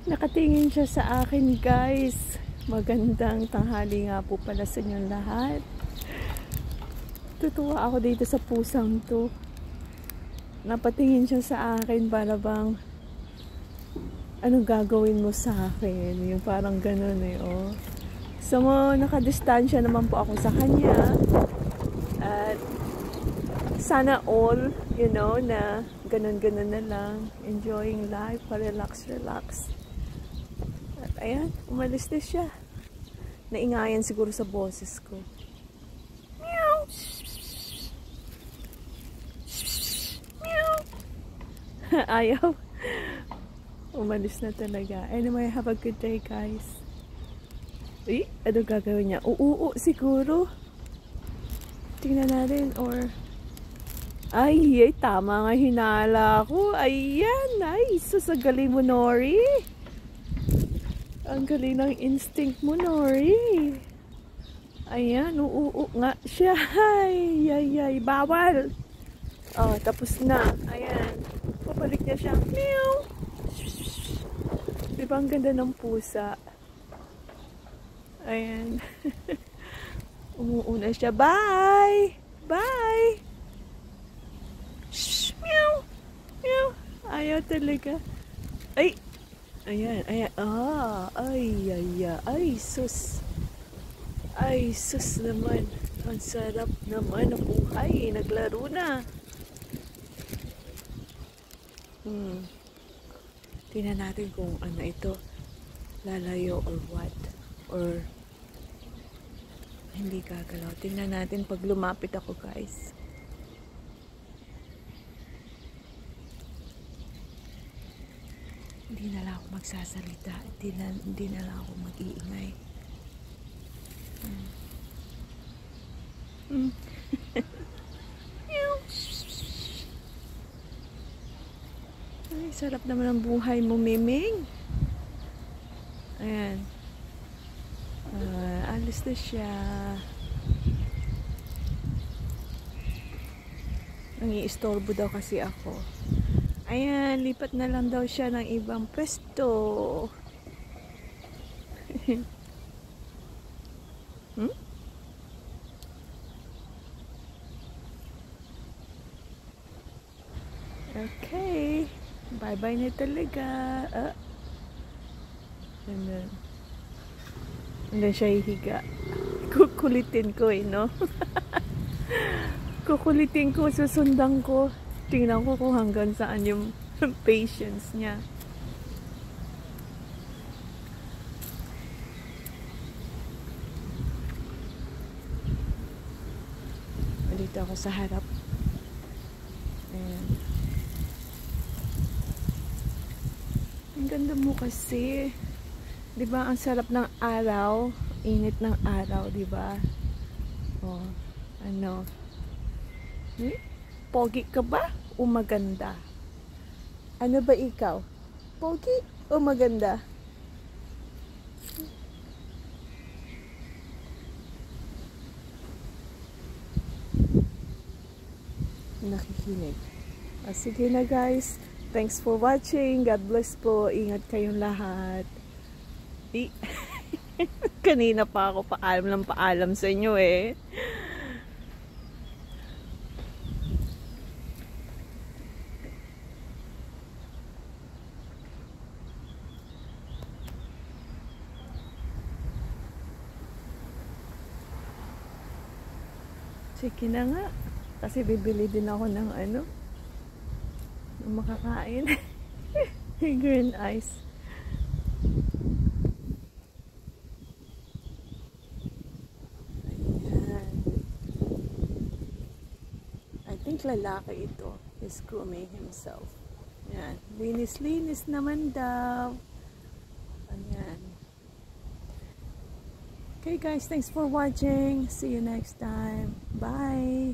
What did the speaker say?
Nakatingin siya sa akin, guys. Magandang tanghali nga po pala sa inyong lahat. Tutuwa ako dito sa pusang to. Napatingin siya sa akin para bang anong gagawin mo sa akin? Yung parang ganun eh, oh. So, nakadistansya naman po ako sa kanya. At sana all, you know, na ganun-ganun na lang. Enjoying life, pa-relax. At ayan, umalis na siya. Naingayan siguro sa boses ko. Meow! Meow! Ayaw. Umalis na talaga. Anyway, have a good day, guys. Eh, ano gagawin niya? Oo, siguro. Tingnan natin, or... Ay, tama nga hinala ko. Ayan, nice. So, sa galing mo, Nori. Ang galing ng instinct mo, Nori. Ayan, oo nga siya. Ay, bawal. Oh, tapos na. Ayan. Papalik niya siya. Meow. Diba ang ganda ng pusa? Ayan. Umuuna siya. Bye! Bye! Shh, meow! Meow! Ayaw talaga. Ay! Ayan. Ay, sus. Ay, sus naman. Ang sarap naman ng buhay. Naglaro na. Tingnan natin kung ano ito. Lalayo or what. Or hindi gagalaw. Tingnan natin pag lumapit ako, guys. Hindi na lang ako magsasalita. Hindi na lang ako mag-iingay. Ay, sarap naman ang buhay mo, Miming. Ayan. Alis na siya. Nangiistorbo daw kasi ako. Ayan, lipat na lang daw siya ng ibang pwesto. Okay. Bye-bye na talaga. Hindi siya hihiga. Kukulitin ko eh, no? Kukulitin ko, susundan ko. Tingnan ko kung hanggang saan yung patience niya. Dito ako sa harap. Ayan. Ang ganda mo kasi. Diba, ang sarap ng araw. Init ng araw, diba? Oh, ano? Pogi ka ba? O maganda? Ano ba ikaw? Pogi o maganda? Nakikinig. Sige na, guys. Thanks for watching. God bless po. Ingat kayong lahat. Kanina pa ako paalam sa inyo eh. Sige na nga. Kasi bibili din ako ng ano. Ng makakain. Green ice. Ayan. I think lalaki ito. Is grooming himself. Ayan. Linis-linis naman daw. Ayan. Okay guys, thanks for watching. See you next time. Bye!